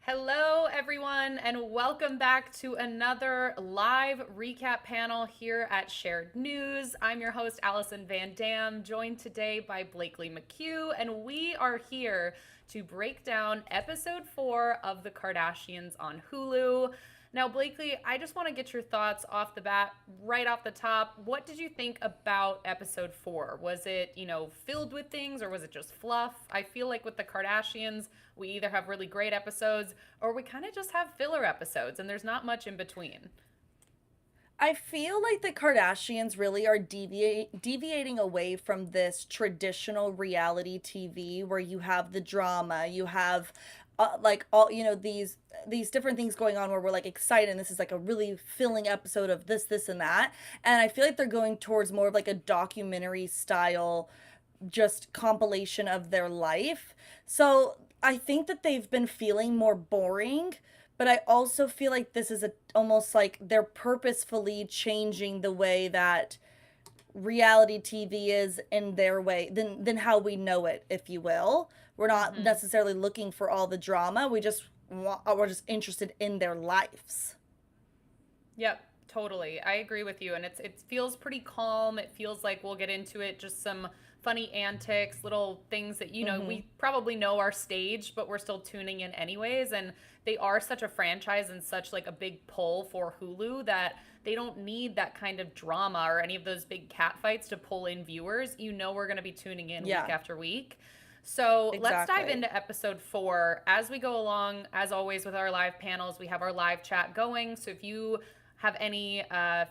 Hello, everyone, and welcome back to another live recap panel here at Shared News. I'm your host, Allison Van Dam, joined today by Blakely McHugh, and we are here to break down episode 4 of The Kardashians on Hulu. Now, Blakely, I just want to get your thoughts off the bat, right off the top. What did you think about episode 4? Was it, filled with things or was it just fluff? I feel like with the Kardashians, we either have really great episodes or we kind of just have filler episodes and there's not much in between. I feel like the Kardashians really are deviating away from this traditional reality TV where you have the drama, you have like all these different things going on where we're like excited and this is like a really filling episode of this and that. And I feel like they're going towards more of like a documentary style just compilation of their life. So I think that they've been feeling more boring, but I also feel like this is almost like they're purposefully changing the way that reality TV is in their way than how we know it, if you will. We're not Mm-hmm. necessarily looking for all the drama. We're just interested in their lives. Yep, totally. I agree with you. And it feels pretty calm. It feels like we'll get into it, just some funny antics, little things that, Hmm. we probably know are staged, but we're still tuning in anyways. And they are such a franchise and such like a big pull for Hulu that they don't need that kind of drama or any of those big cat fights to pull in viewers. We're going to be tuning in week Yeah, after week. So let's dive exactly. into episode 4. As we go along, as always with our live panels, we have our live chat going. So if you have any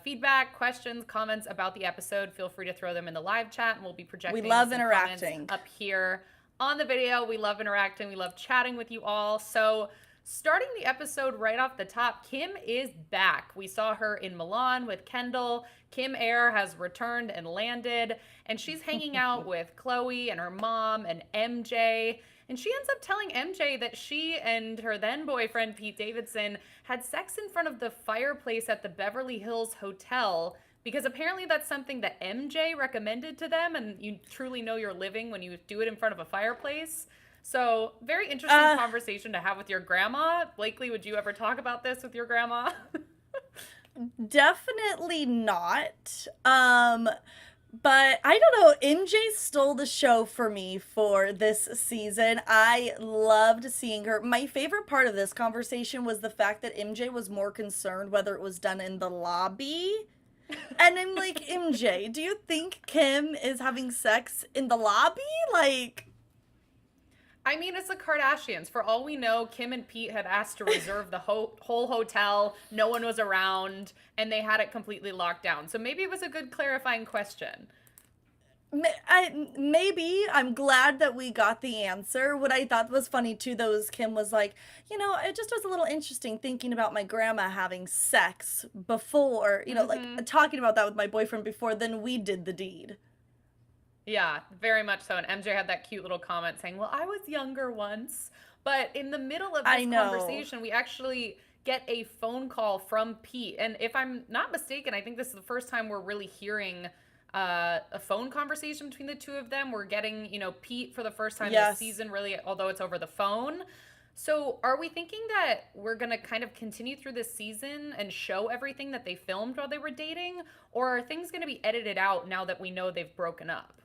feedback, questions, comments about the episode, feel free to throw them in the live chat and we'll be We projecting love some comments interacting. up here on the video. We love interacting, we love chatting with you all. So, starting the episode right off the top, Kim is back. We saw her in Milan with Kendall. Kim Air has returned and landed, and she's hanging out with Chloe and her mom and MJ. And she ends up telling MJ that she and her then boyfriend, Pete Davidson, had sex in front of the fireplace at the Beverly Hills Hotel because apparently that's something that MJ recommended to them, and you truly know you're living when you do it in front of a fireplace. So, very interesting Uh conversation to have with your grandma. Blakely, would you ever talk about this with your grandma? Definitely not. But I don't know, MJ stole the show for me for this season. I loved seeing her. My favorite part of this conversation was the fact that MJ was more concerned whether it was done in the lobby. And I'm like, MJ, do you think Kim is having sex in the lobby? Like, I mean, it's the Kardashians. For all we know, Kim and Pete had asked to reserve the whole hotel. No one was around, and they had it completely locked down. So maybe it was a good clarifying question. maybe I'm glad that we got the answer. What I thought was funny too, though, is Kim was like, it just was a little interesting thinking about my grandma having sex before, like Mm-hmm. talking about that with my boyfriend before then we did the deed. Yeah, very much so. And MJ had that cute little comment saying, "Well, I was younger once." But in the middle of I this know. conversation, we actually get a phone call from Pete. And if I'm not mistaken, I think this is the first time we're really hearing a phone conversation between the two of them. We're getting, Pete for the first time this Yes. season, really, although it's over the phone. So, are we thinking that we're going to kind of continue through this season and show everything that they filmed while they were dating? Or are things going to be edited out now that we know they've broken up?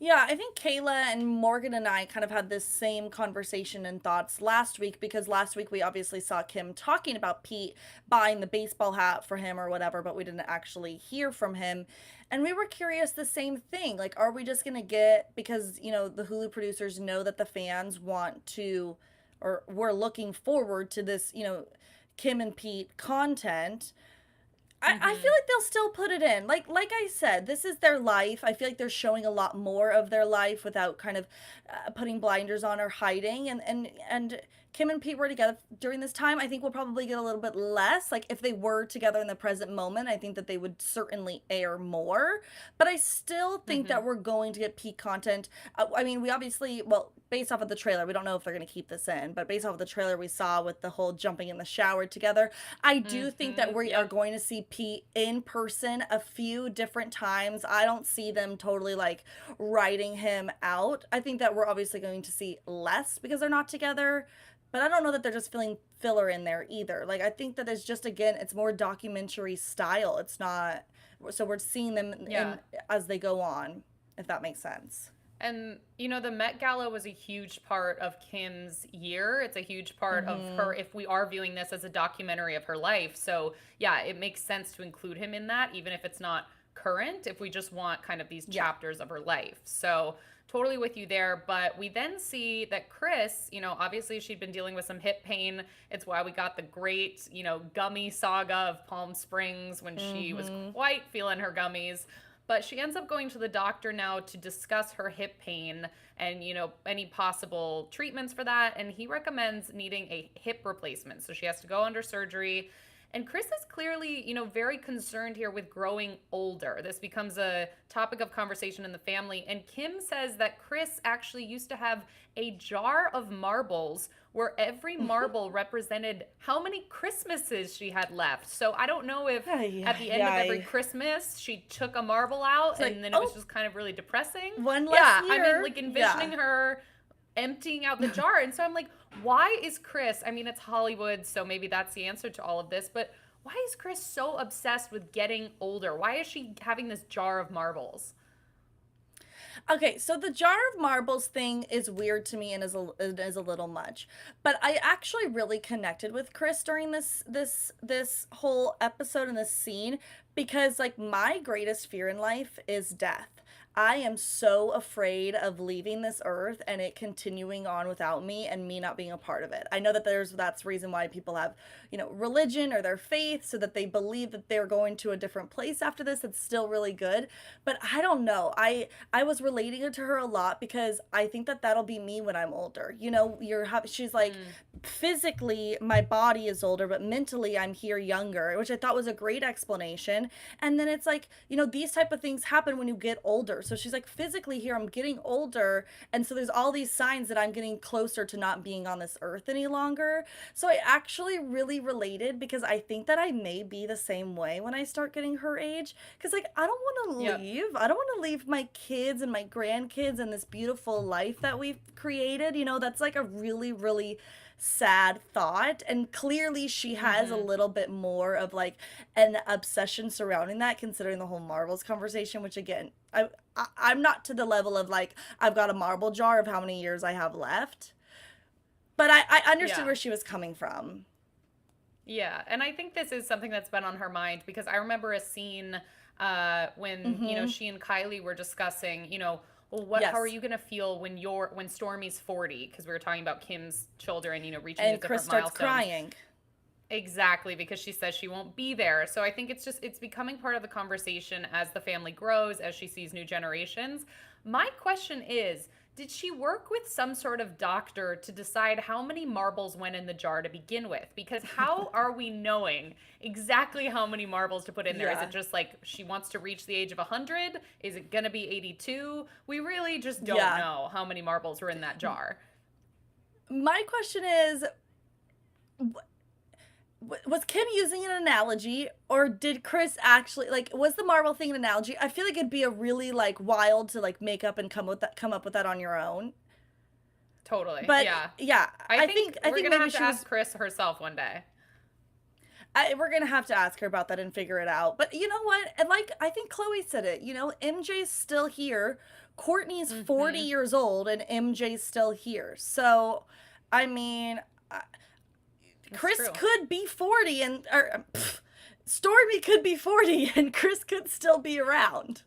Yeah, I think Kayla and Morgan and I kind of had this same conversation and thoughts last week because last week we obviously saw Kim talking about Pete buying the baseball hat for him or whatever, but we didn't actually hear from him. And we were curious the same thing. Like, are we just going to get, because, the Hulu producers know that the fans want to, or we're looking forward to this, Kim and Pete content. I feel Mm-hmm. like they'll still put it in. Like I said, this is their life. I feel like they're showing a lot more of their life without kind of putting blinders on or hiding. And Kim and Pete were together during this time. I think we'll probably get a little bit less. Like if they were together in the present moment, I think that they would certainly air more. But I still think Mm-hmm. that we're going to get peak content. I mean, we obviously, well, based off of the trailer, we don't know if they're going to keep this in, but based off of the trailer we saw with the whole jumping in the shower together, I do think that Mm-hmm. we are Yep. going to see Pete in person a few different times. I don't see them totally like writing him out. I think that we're obviously going to see less because they're not together. But I don't know that they're just filling filler in there either. Like, I think that it's just, again, it's more documentary style. It's not, so we're seeing them Yeah. in as they go on, if that makes sense. And, the Met Gala was a huge part of Kim's year. It's a huge part of her, if we are viewing this as a documentary of her life. So, yeah, it makes sense to include him in that, even if it's not current, if we just want kind of these Yeah. chapters of her life. So, totally with you there. But we then see that Kris, obviously she'd been dealing with some hip pain. It's why we got the great, gummy saga of Palm Springs when she was quite feeling her gummies. But she ends up going to the doctor now to discuss her hip pain and, any possible treatments for that. And he recommends needing a hip replacement. So she has to go under surgery. And Kris is clearly, very concerned here with growing older. This becomes a topic of conversation in the family. And Kim says that Kris actually used to have a jar of marbles where every marble represented how many Christmases she had left. So I don't know if Ay, at the end of every ay. Christmas she took a marble out It's like, and then it was just kind of really depressing. one Yeah, less I mean, year. like Yeah. envisioning her emptying out the jar. And so I'm like, why is Kris, I mean, it's Hollywood, so maybe that's the answer to all of this, but why is Kris so obsessed with getting older? Why is she having this jar of marbles? Okay, so the jar of marbles thing is weird to me and it is a little much. But I actually really connected with Kris during this whole episode and this scene because like my greatest fear in life is death. I am so afraid of leaving this earth and it continuing on without me and me not being a part of it. I know that that's the reason why people have, religion or their faith so that they believe that they're going to a different place after this. It's still really good. But I don't know. I was relating it to her a lot because I think that that'll be me when I'm older. She's like physically my body is older, but mentally I'm here younger, which I thought was a great explanation. And then it's like, these type of things happen when you get older. So she's like, physically here, I'm getting older. And so there's all these signs that I'm getting closer to not being on this earth any longer. So I actually really related because I think that I may be the same way when I start getting her age. Because, like, I don't want to Yep. leave. I don't want to leave my kids and my grandkids and this beautiful life that we've created. That's like a really, really sad thought, and clearly she has a little bit more of like an obsession surrounding that, considering the whole marbles conversation, which again I'm not to the level of like I've got a marble jar of how many years I have left, but I understood Yeah. where she was coming from. Yeah, and I think this is something that's been on her mind because I remember a scene when she and Kylie were discussing, well, how are Yes. you gonna feel when Stormy's 40? Because we were talking about Kim's children, reaching these And Kris different starts milestones. crying. Exactly, because she says she won't be there. So I think it's becoming part of the conversation as the family grows, as she sees new generations. My question is, did she work with some sort of doctor to decide how many marbles went in the jar to begin with? Because how are we knowing exactly how many marbles to put in there? Is Yeah. it just like she wants to reach the age of 100? Is it going to be 82? We really just don't Yeah. know how many marbles were in that jar. My question is, was Kim using an analogy, or did Kris actually, like, was the marble thing an analogy? I feel like it'd be a really like wild to like make up and come up with that on your own. Totally. But Yeah. yeah, I think I we're think going to maybe have to she ask was. Kris herself one day. We're gonna have to ask her about that and figure it out. But you know what? And like I think Chloe said it. MJ's still here. Courtney's 40 Mhm. years old, and MJ's still here. So, I mean, It's Kris true. could be 40 Stormy could be 40 and Kris could still be around.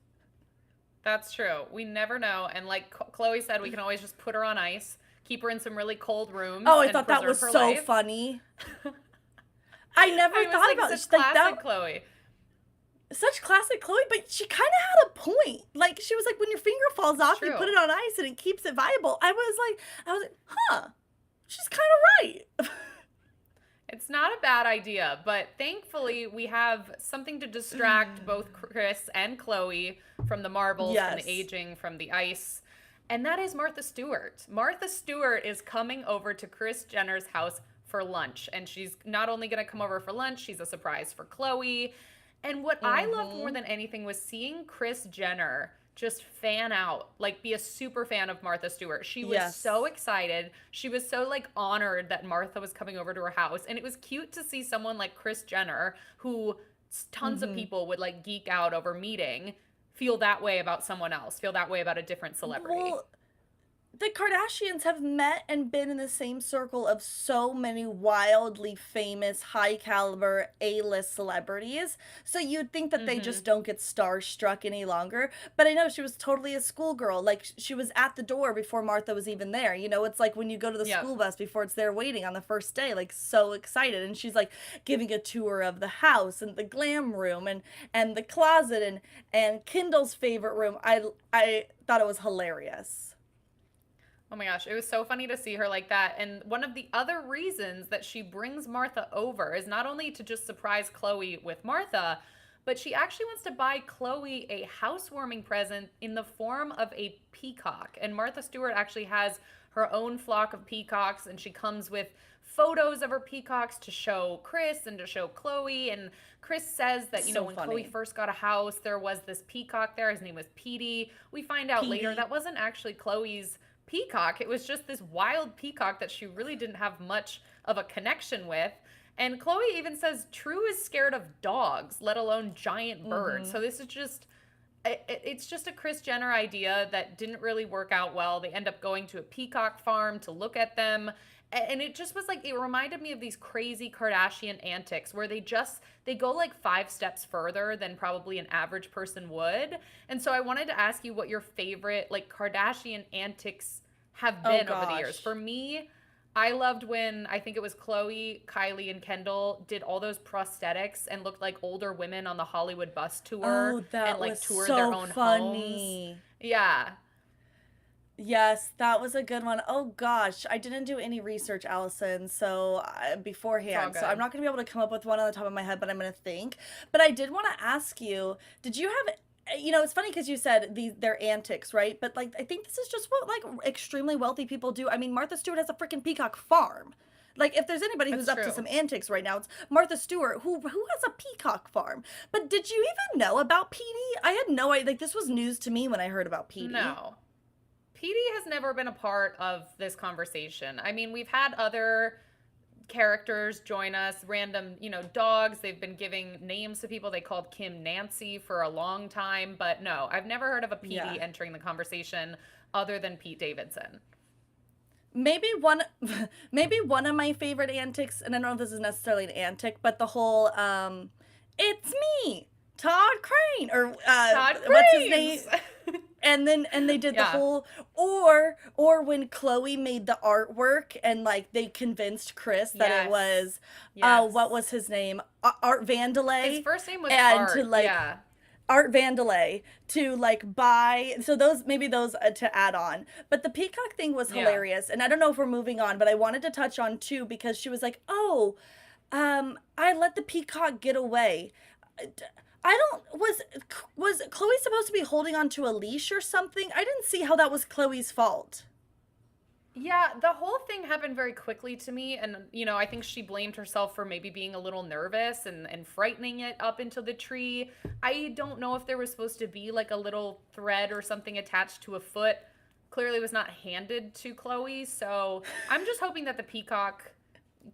That's true. We never know. And like Chloe said, we can always just put her on ice, keep her in some really cold rooms, Oh, I and thought that was preserve her so life. funny. I never I was thought like, about such it. Like classic that, Chloe. such classic Chloe, but she kind of had a point. Like she was like, when your finger falls off, you True. put it on ice and it keeps it viable. I was like, huh, she's kind of right. It's not a bad idea, but thankfully we have something to distract both Kris and Chloe from the marbles, from Yes. the aging, from the ice. And that is Martha Stewart. Martha Stewart is coming over to Kris Jenner's house for lunch. And she's not only going to come over for lunch, she's a surprise for Chloe. And what I loved more than anything was seeing Kris Jenner just fan out, like be a super fan of Martha Stewart. She was Yes. so excited. She was so like honored that Martha was coming over to her house. And it was cute to see someone like Kris Jenner, who tons of Mm-hmm. people would like geek out over meeting, feel that way about someone else, feel that way about a different celebrity. Well, the Kardashians have met and been in the same circle of so many wildly famous, high caliber A-list celebrities. So you'd think that they Mm-hmm. just don't get starstruck any longer. But I know she was totally a schoolgirl. Like she was at the door before Martha was even there. You know, it's like when you go to the Yep. school bus before it's there waiting on the first day, like so excited. And she's like giving a tour of the house and the glam room and the closet and Kendall's favorite room. I thought it was hilarious. Oh my gosh, it was so funny to see her like that. And one of the other reasons that she brings Martha over is not only to just surprise Chloe with Martha, but she actually wants to buy Chloe a housewarming present in the form of a peacock. And Martha Stewart actually has her own flock of peacocks, and she comes with photos of her peacocks to show Kris and to show Chloe. And Kris says that, So when Chloe funny. first got a house, there was this peacock there. His name was Petey. We find out later Petey. that wasn't actually Chloe's peacock. It was just this wild peacock that she really didn't have much of a connection with. And Chloe even says True is scared of dogs, let alone giant birds. Mm-hmm. So this is just it's just a Kris Jenner idea that didn't really work out well. They end up going to a peacock farm to look at them. And it just was like, it reminded me of these crazy Kardashian antics where they go like 5 steps further than probably an average person would. And so I wanted to ask you what your favorite like Kardashian antics have Oh been over the years. gosh. For me, I loved when I think it was Chloe, Kylie, and Kendall did all those prosthetics and looked like older women on the Hollywood bus tour Oh, and that like was toured their so own homes. funny. Yeah, Yes, that was a good one. Oh gosh, I didn't do any research, Allison, so it's all beforehand, so I'm good. not gonna be able to come up with one on the top of my head, but I'm gonna think. But I did want to ask you, did you have, it's funny because you said their antics, right? But like, I think this is just what like extremely wealthy people do. I mean, Martha Stewart has a freaking peacock farm. Like, if there's anybody who's It's up to true. some antics right now, it's Martha Stewart, who has a peacock farm. But did you even know about Petey? I had no idea. Like, this was news to me when I heard about Petey. No. Petey has never been a part of this conversation. I mean, we've had other characters join us, random, dogs. They've been giving names to people. They called Kim Nancy for a long time, but no, I've never heard of a Yeah. Petey entering the conversation other than Pete Davidson. Maybe one maybe one of my favorite antics, and I don't know if this is necessarily an antic, but the whole it's me, Todd Crane, or Todd what's his name? Cranes. And they did the Yeah. whole, or when Chloe made the artwork and like they convinced Kris that it Yes. was what Yes. was his name, Art His Vandelay, first name was and to Art. like Yeah. Art Vandelay to like buy, so those, maybe those to add on. But the peacock thing was Yeah. hilarious, and I don't know if we're moving on, but I wanted to touch on too because she was like, "Oh, I let the peacock get away." I don't, was Chloe supposed to be holding onto a leash or something? I didn't see how that was Chloe's fault. Yeah, the whole thing happened very quickly to me. And, I think she blamed herself for maybe being a little nervous and frightening it up into the tree. I don't know if there was supposed to be like a little thread or something attached to a foot. Clearly was not handed to Chloe. So I'm just hoping that the peacock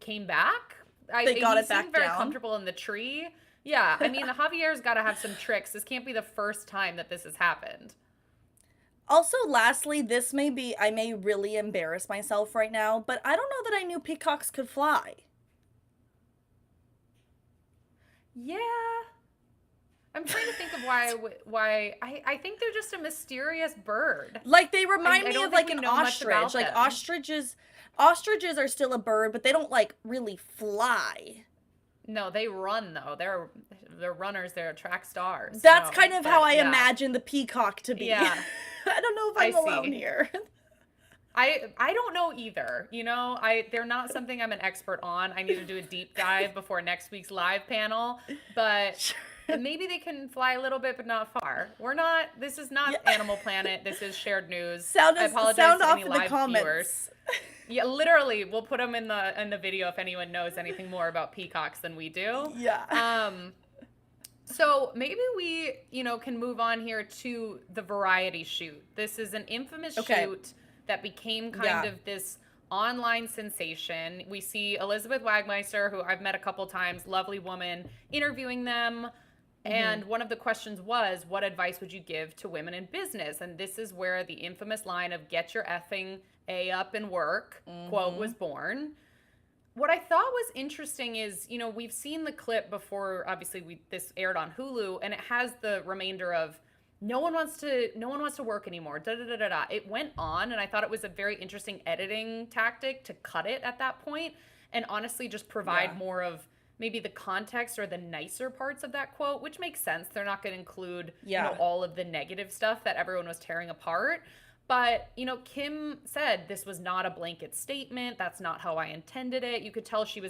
came back. They got He it back seemed very down. comfortable in the tree. Yeah, I mean, Javier's got to have some tricks. This can't be the first time that this has happened. Also, lastly, I may really embarrass myself right now, but I don't know that I knew peacocks could fly. Yeah. I'm trying to think of why I think they're just a mysterious bird. Like they remind I me don't of think like we an know much about ostrich. Like them. ostriches are still a bird, but they don't like really fly. No, they run though. They're runners. They're track stars. That's No, kind of how but I yeah. imagine the peacock to be. Yeah, I don't know if I I'm alone see. here. I don't know either. They're not something I'm an expert on. I need to do a deep dive before next week's live panel. But maybe they can fly a little bit, but not far. This is not Yeah. Animal Planet. This is shared news. Sound I apologize sound to off any in the live comments. viewers. Yeah, literally, we'll put them in the video if anyone knows anything more about peacocks than we do. Yeah. So maybe we, can move on here to the variety shoot. This is an infamous Okay. shoot that became kind Yeah. of this online sensation. We see Elizabeth Wagmeister, who I've met a couple times, lovely woman, interviewing them. Mm-hmm. And one of the questions was, what advice would you give to women in business? And this is where the infamous line of get your effing A up and work quote Mm-hmm. was born. What I thought was interesting is, we've seen the clip before. Obviously, this aired on Hulu, and it has the remainder of no one wants to work anymore. Da da da da da. It went on, and I thought it was a very interesting editing tactic to cut it at that point, and honestly, just Yeah. provide more of maybe the context or the nicer parts of that quote, which makes sense. They're not going to include, Yeah. all of the negative stuff that everyone was tearing apart. But, Kim said this was not a blanket statement. That's not how I intended it. You could tell she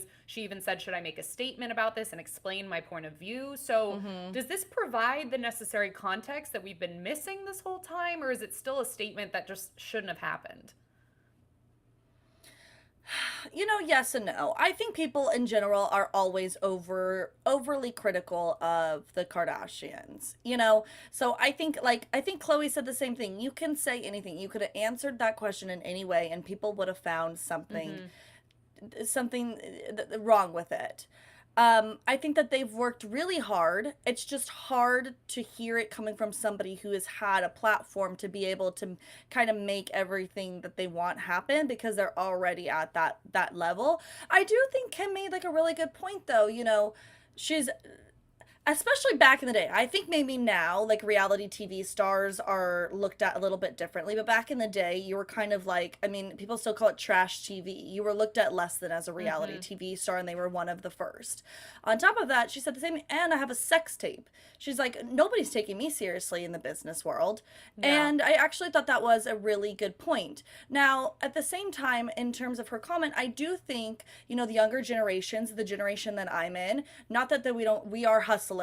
even said, should I make a statement about this and explain my point of view? So, Mm-hmm. does this provide the necessary context that we've been missing this whole time? Or is it still a statement that just shouldn't have happened? Yes and no. I think people in general are always overly critical of the Kardashians. So I think Chloe said the same thing. You can say anything. You could have answered that question in any way and people would have found something Mm-hmm. something wrong with it. I think that they've worked really hard. It's just hard to hear it coming from somebody who has had a platform to be able to kind of make everything that they want happen because they're already at that level. I do think Kim made like a really good point though. She's especially back in the day. I think maybe now, like reality TV stars are looked at a little bit differently, but back in the day, you were kind of like, I mean, people still call it trash TV. You were looked at less than as a reality Mm-hmm. TV star, and they were one of the first. On top of that, she said the same, and I have a sex tape. She's like, nobody's taking me seriously in the business world. Yeah. And I actually thought that was a really good point. Now, at the same time, in terms of her comment, I do think, the younger generations, the generation that I'm in, not that we are hustlers,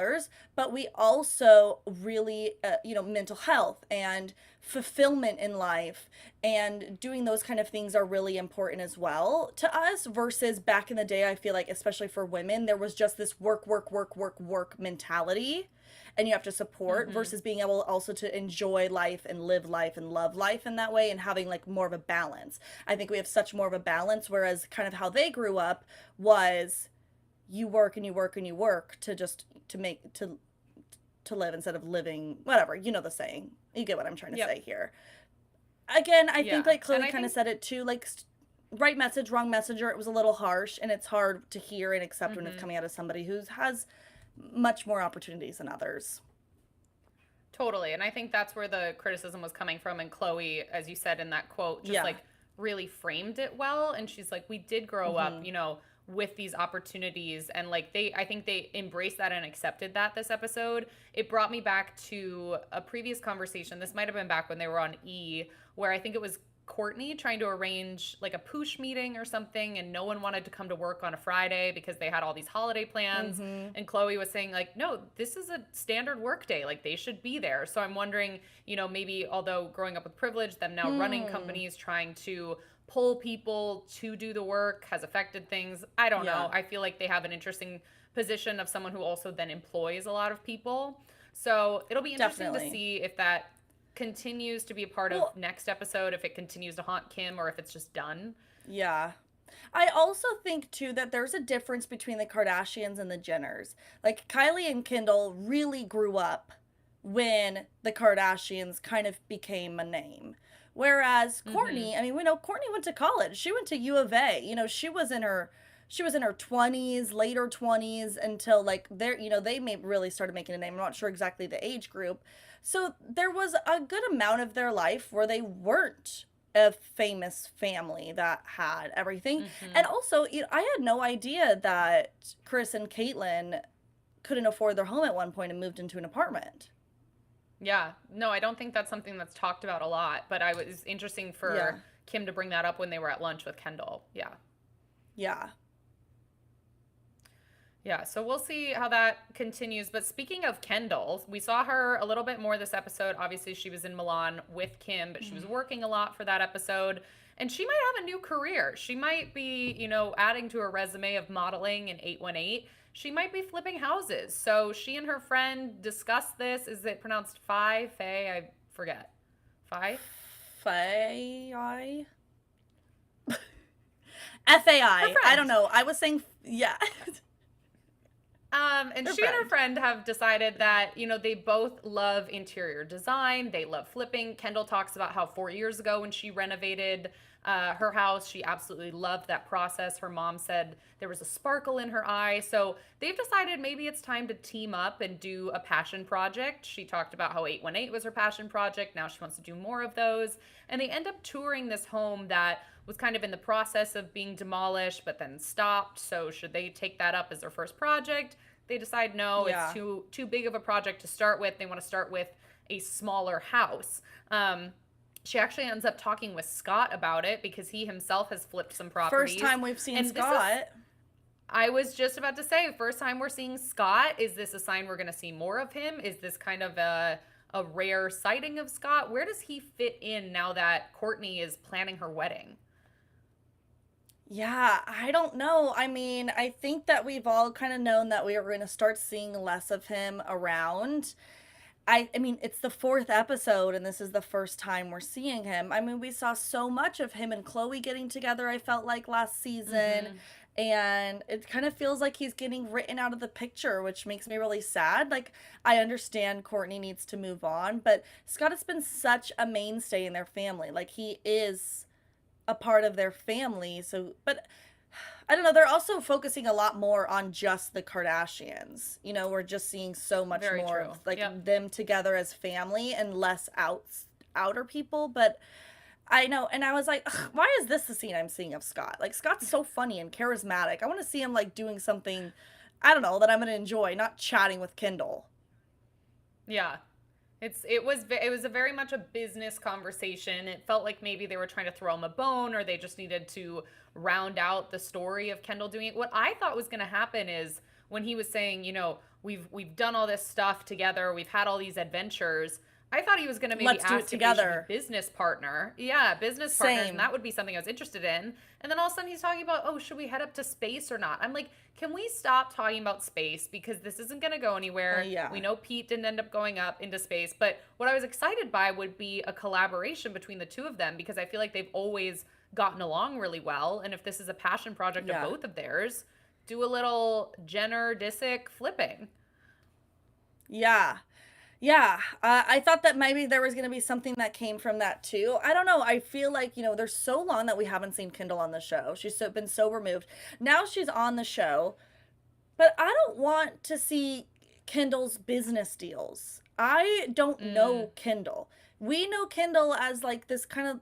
but we also really, mental health and fulfillment in life and doing those kind of things are really important as well to us versus back in the day. I feel like, especially for women, there was just this work, work, work, work, work mentality and you have to support Mm-hmm. versus being able also to enjoy life and live life and love life in that way and having like more of a balance. I think we have such more of a balance, whereas kind of how they grew up was you work and you work and you work to just to live instead of living whatever, the saying. You get what I'm trying to Yep. say here. Again, I think Yeah. like And Chloe I kind of think, said it too, like right message, wrong messenger. It was a little harsh and it's hard to hear and accept when it's mm-hmm. coming out of somebody who has much more opportunities than others. Totally. And I think that's where the criticism was coming from. And Chloe, as you said in that quote, just Yeah. like really framed it well. And she's like, we did grow up, Mhm. with these opportunities. And like I think they embraced that and accepted that this episode. It brought me back to a previous conversation. This might have been back when they were on E, where I think it was Courtney trying to arrange like a poosh meeting or something, and no one wanted to come to work on a Friday because they had all these holiday plans. Mhm. And Chloe was saying, like, no, this is a standard work day. Like, they should be there. So I'm wondering, maybe although growing up with privilege, them now running Hmm. companies, trying to pull people to do the work has affected things. I don't Yeah. know. I feel like they have an interesting position of someone who also then employs a lot of people. So it'll be interesting to Definitely. see if that continues to be a part of Well, next episode, if it continues to haunt Kim or if it's just done. yeah. I also think too that there's a difference between the Kardashians and the Jenners. Like Kylie and Kendall really grew up when the Kardashians kind of became a name. Whereas Mm-hmm. Courtney, I mean, we know Courtney went to college. She went to U of A. She was in her 20s, later 20s until like they may really started making a name. I'm not sure exactly the age group. So there was a good amount of their life where they weren't a famous family that had everything. Mm-hmm. And also, I had no idea that Kris and Caitlyn couldn't afford their home at one point and moved into an apartment. Yeah. No, I don't think that's something that's talked about a lot, but I was interesting Yeah. for Kim to bring that up when they were at lunch with Kendall. Yeah. Yeah. Yeah, so we'll see how that continues. But speaking of Kendall, we saw her a little bit more this episode. Obviously, she was in Milan with Kim, but she was working a lot for that episode. And she might have a new career. She might be, adding to her resume of modeling in 818. she might be flipping houses. So she and her friend discussed this. Is it pronounced Faye? Faye? I forget. Faye? Fai? Her FAI. I friend. don't know. I was saying, yeah. And Her she and her friend. friend have decided that, they both love interior design. They love flipping. Kendall talks about how 4 years ago when she renovated her house, she absolutely loved that process. Her mom said there was a sparkle in her eye. So they've decided maybe it's time to team up and do a passion project. She talked about how 818 was her passion project. Now she wants to do more of those. And they end up touring this home that was kind of in the process of being demolished, but then stopped. So should they take that up as their first project? They decide no, it's Yeah. too big of a project to start with. They want to start with a smaller house. She actually ends up talking with Scott about it because he himself has flipped some First properties. time we've seen And this is, Scott. I was just about to say, first time we're seeing Scott. Is this a sign we're going to see more of him? Is this kind of a rare sighting of Scott? Where does he fit in now that Courtney is planning her wedding? Yeah, I don't know. I mean, I think that we've all kind of known that we are going to start seeing less of him around. I mean, it's the fourth episode, and this is the first time we're seeing him. I mean, we saw so much of him and Chloe getting together, I felt like last season. Mm-hmm. And it kind of feels like he's getting written out of the picture, which makes me really sad. Like, I understand Courtney needs to move on, but Scott has been such a mainstay in their family. Like, he is a part of their family. So, but I don't know. They're also focusing a lot more on just the Kardashians. We're just seeing so much Very more true. of like Yep. them together as family and less outer people. But I know, and I was like, "Ugh, why is this the scene I'm seeing of Scott? Like Scott's so funny and charismatic. I want to see him like doing something, I don't know, that I'm gonna enjoy, not chatting with Kendall. Yeah. It was a very much a business conversation. It felt like maybe they were trying to throw him a bone or they just needed to round out the story of Kendall doing it. What I thought was going to happen is when he was saying, we've done all this stuff together, we've had all these adventures. I thought he was going to maybe Let's do it ask if they should together. be business partner. Yeah, business partners, and Same. that would be something I was interested in. And then all of a sudden he's talking about, oh, should we head up to space or not? I'm like, can we stop talking about space because this isn't going to go anywhere. Yeah. We know Pete didn't end up going up into space, but what I was excited by would be a collaboration between the two of them because I feel like they've always gotten along really well. And if this is a passion project of Yeah. both of theirs, do a little Jenner Disick flipping. Yeah. Yeah, I thought that maybe there was going to be something that came from that too. I don't know. I feel like, there's so long that we haven't seen Kendall on the show. Been so removed. Now she's on the show, but I don't want to see Kendall's business deals. I don't Mm, know Kendall. We know Kendall as like this kind of,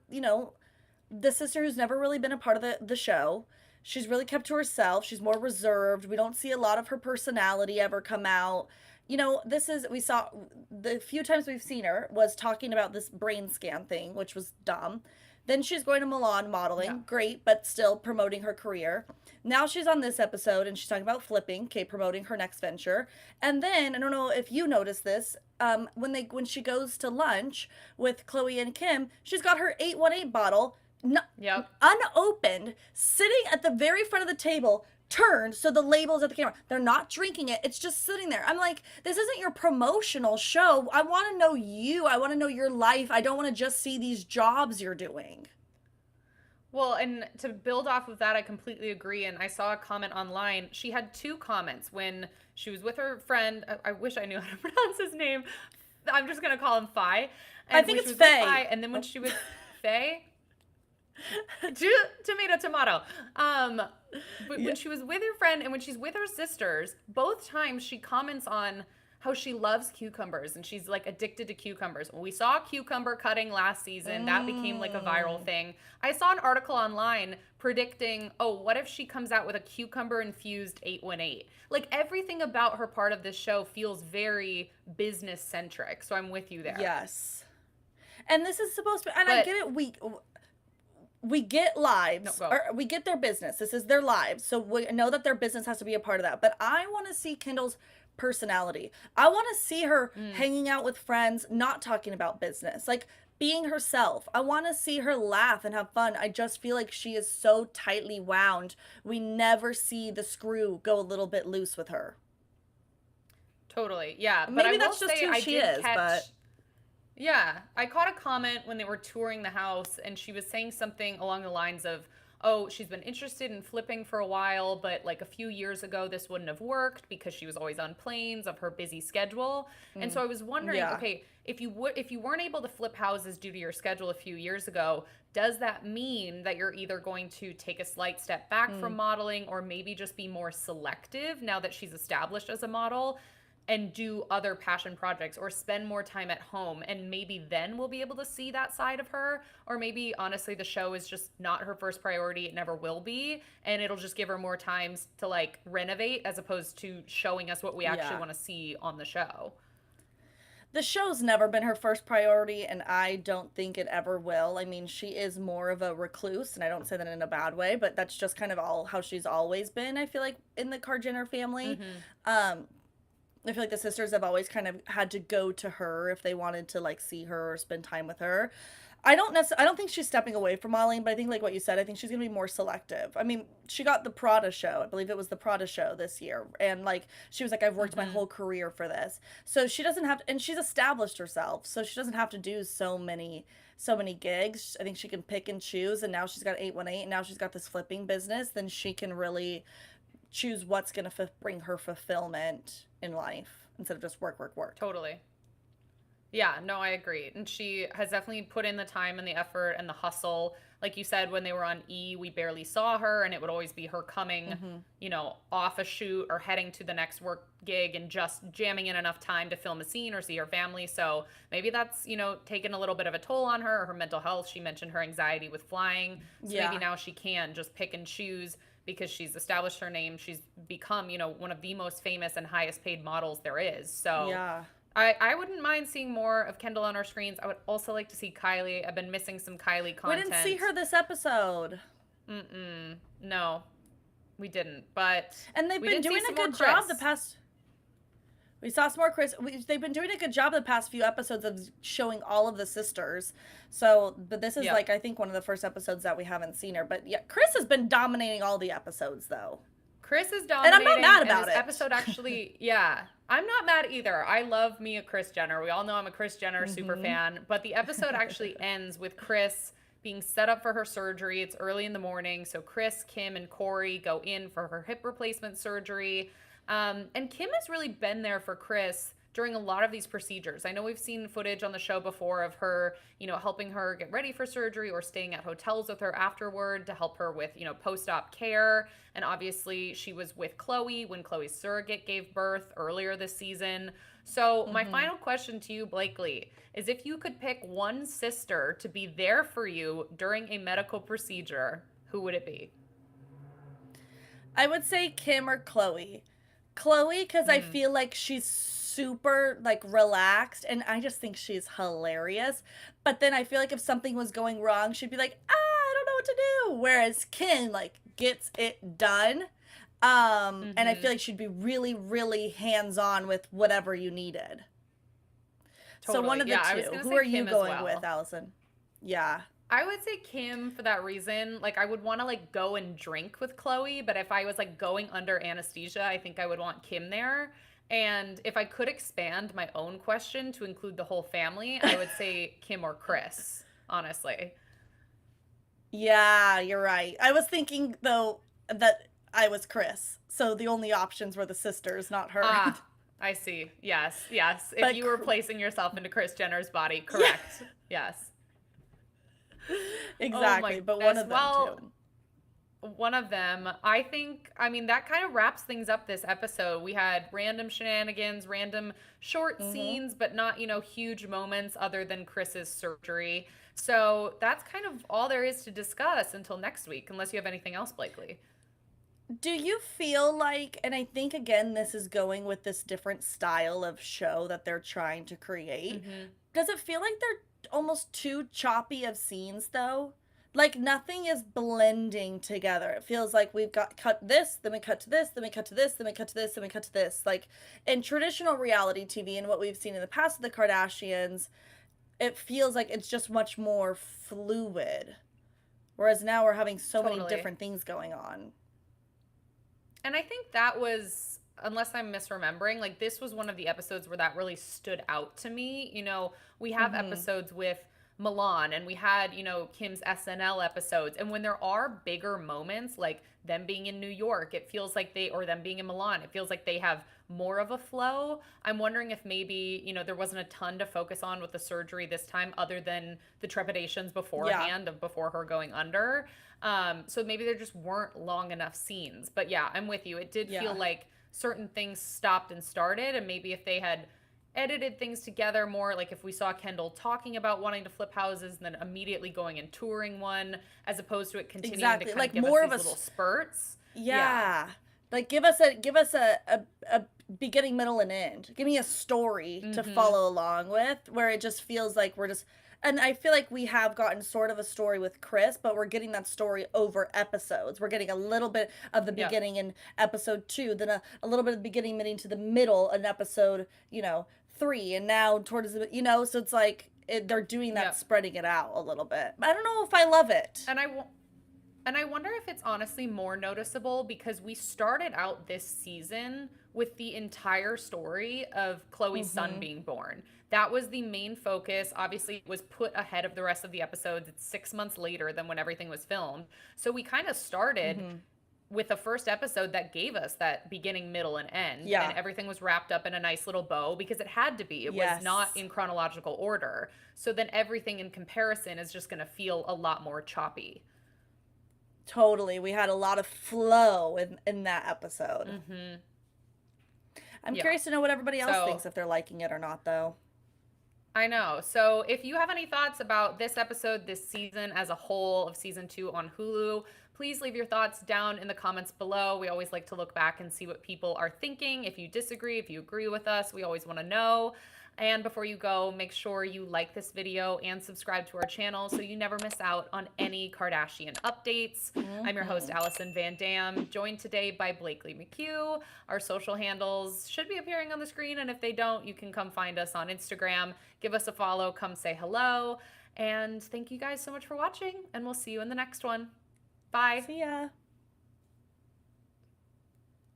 the sister who's never really been a part of the show. She's really kept to herself. She's more reserved. We don't see a lot of her personality ever come out. We saw the few times we've seen her was talking about this brain scan thing, which was dumb. Then she's going to Milan yeah. modeling, great, but still promoting her career. Now she's on this episode and she's talking about flipping, okay, promoting her next venture. And then I don't know if you noticed this, when she goes to lunch with Chloe and Kim, she's got her 818 bottle, Yep. unopened, sitting at the very front of the table, turned so the label's at the camera. They're not drinking it. It's just sitting there. I'm like, this isn't your promotional show. I want to know you. I want to know your life. I don't want to just see these jobs you're doing. Well, and to build off of that, I completely agree. And I saw a comment online. She had two comments when she was with her friend. I wish I knew how to pronounce his name. I'm just gonna call him Fi. I And think when it's she was with Faye. Fi, and then when she was Faye, tomato, tomato. But Yeah. when she was with her friend and when she's with her sisters, both times she comments on how she loves cucumbers and she's like addicted to cucumbers. When we saw cucumber cutting last season, that became like a viral thing. I saw an article online predicting, oh, what if she comes out with a cucumber infused 818? Like everything about her part of this show feels very business centric. So I'm with you there. Yes. And this is supposed to be, and I But get it, we get no, lives, go. or we get their business. This is their lives. So we know that their business has to be a part of that. But I want to see Kendall's personality. I want to see her hanging out with friends, not talking about business. Like, being herself. I want to see her laugh and have fun. I just feel like she is so tightly wound. We never see the screw go a little bit loose with her. Totally. Yeah. But I Maybe will that's just say who I she did is, but catch, yeah, I caught a comment when they were touring the house, and she was saying something along the lines of, oh, she's been interested in flipping for a while, but like a few years ago, this wouldn't have worked because she was always on planes of her busy schedule. And so I was wondering, yeah. okay, if you weren't able to flip houses due to your schedule a few years ago, does that mean that you're either going to take a slight step back from modeling or maybe just be more selective now that she's established as a model? And do other passion projects or spend more time at home, and maybe then we'll be able to see that side of her. Or maybe honestly the show is just not her first priority, it never will be, and it'll just give her more times to like renovate as opposed to showing us what we actually Yeah. want to see on the show. The show's never been her first priority, and I don't think it ever will. I mean, she is more of a recluse, and I don't say that in a bad way, but that's just kind of all how she's always been, I feel like, in the Kar Jenner family. Um, I feel like the sisters have always kind of had to go to her if they wanted to like see her or spend time with her. I don't think she's stepping away from modeling, but I think like what you said, I think she's gonna be more selective. I mean, she got the Prada show. I believe it was the Prada show this year. And like she was like, I've worked my whole career for this. So she doesn't have to, and she's established herself. So she doesn't have to do so many gigs. I think she can pick and choose, and now she's got 818, and now she's got this flipping business, then she can really choose what's going to bring her fulfillment in life instead of just work, work, work. Totally. Yeah, no, I agree. And she has definitely put in the time and the effort and the hustle. Like you said, when they were on E, we barely saw her, and it would always be her coming, off a shoot or heading to the next work gig and just jamming in enough time to film a scene or see her family. So maybe that's, taken a little bit of a toll on her, or her mental health. She mentioned her anxiety with flying. So Yeah. maybe now she can just pick and choose because she's established her name. She's become, one of the most famous and highest paid models there is. So Yeah. I wouldn't mind seeing more of Kendall on our screens. I would also like to see Kylie. I've been missing some Kylie We content. didn't see her this episode. No, we didn't. But And they've we been did see doing a some more good job Kris. the past. We saw some more Kris. They've been doing a good job the past few episodes of showing all of the sisters. So, but this is Yep. like, I think one of the first episodes that we haven't seen her. But yeah, Kris has been dominating all the episodes though. Kris is And dominating. I'm not mad about this it. episode actually, yeah. I'm not mad either. I love me a Kris Jenner. We all know I'm a Kris Jenner super fan. But the episode actually ends with Kris being set up for her surgery. It's early in the morning. So Kris, Kim, and Corey go in for her hip replacement surgery. And Kim has really been there for Kris during a lot of these procedures. I know we've seen footage on the show before of her, helping her get ready for surgery or staying at hotels with her afterward to help her with, post-op care. And obviously she was with Chloe when Chloe's surrogate gave birth earlier this season. So my final question to you, Blakely, is if you could pick one sister to be there for you during a medical procedure, who would it be? I would say Kim or Chloe. Chloe, because I feel like she's super like relaxed, and I just think she's hilarious. But then I feel like if something was going wrong, she'd be like, I don't know what to do. Whereas Kim like gets it done. And I feel like she'd be really, really hands-on with whatever you needed. So one of the I was two. gonna Who say are you Kim as going well. with, Allison? Yeah. I would say Kim for that reason. Like, I would want to like go and drink with Chloe, but if I was like going under anesthesia, I think I would want Kim there. And if I could expand my own question to include the whole family, I would say Kim or Kris, honestly. Yeah, you're right. I was thinking though that I was Kris, so the only options were the sisters, not her. Ah, I see. Yes, yes. If But you were placing yourself into Kris Jenner's body, correct. Yes. Exactly, but one of them too. One of them, I mean, that kind of wraps things up this episode. We had random shenanigans, random short scenes, but not, huge moments other than Kris's surgery. So that's kind of all there is to discuss until next week, unless you have anything else, Blakely. Do you feel like, and I think again, this is going with this different style of show that they're trying to create. Does it feel like they're almost too choppy of scenes though? Like nothing is blending together. It feels like we've got cut this, then we cut to this, then we cut to this, then we cut to this, then we cut to this. Like in traditional reality TV and what we've seen in the past of the Kardashians, it feels like it's just much more fluid. Whereas now we're having so many Totally. different things going on. And I think that was, unless I'm misremembering, like this was one of the episodes where that really stood out to me. We have Mhm. episodes with Milan and we had, Kim's SNL episodes. And when there are bigger moments, like them being in New York, it feels like or them being in Milan, it feels like they have more of a flow. I'm wondering if maybe, there wasn't a ton to focus on with the surgery this time other than the trepidations Yeah. beforehand of before her going under. So maybe there just weren't long enough scenes. But yeah, I'm with you. It did feel Yeah. like certain things stopped and started, and maybe if they had edited things together more, like if we saw Kendall talking about wanting to flip houses and then immediately going and touring one, as opposed to it continuing to Exactly. kind of Like give us more of these a little spurts. Yeah. yeah. Like give us a beginning, middle, and end. Give me a story to Mm-hmm. follow along with where it just feels like we're just and I feel like we have gotten sort of a story with Kris, but we're getting that story over episodes. We're getting a little bit of the Yep. beginning in episode 2, then a little bit of the beginning, meeting to the middle in episode, 3, and now towards so it's like they're doing that, Yep. spreading it out a little bit. I don't know if I love it. And I wonder if it's honestly more noticeable because we started out this season with the entire story of Chloe's son Mm-hmm. being born. That was the main focus. Obviously, it was put ahead of the rest of the episodes. It's 6 months later than when everything was filmed. So we kind of started Mm-hmm. with the first episode that gave us that beginning, middle, and end. And Yeah. everything was wrapped up in a nice little bow because it had to be. It was not Yes. in chronological order. So then everything in comparison is just going to feel a lot more choppy. Totally. We had a lot of flow in that episode. Mm-hmm. I'm Yeah. curious to know what everybody else So thinks, if they're liking it or not, though. I know. So if you have any thoughts about this episode, this season as a whole of season 2 on Hulu, please leave your thoughts down in the comments below. We always like to look back and see what people are thinking. If you disagree, if you agree with us, we always want to know. And before you go, make sure you like this video and subscribe to our channel so you never miss out on any Kardashian updates. I'm your host, Mm-hmm. Allison Van Dam, joined today by Blakely McHugh. Our social handles should be appearing on the screen, and if they don't, you can come find us on Instagram. Give us a follow, come say hello. And thank you guys so much for watching, and we'll see you in the next one. Bye. See ya.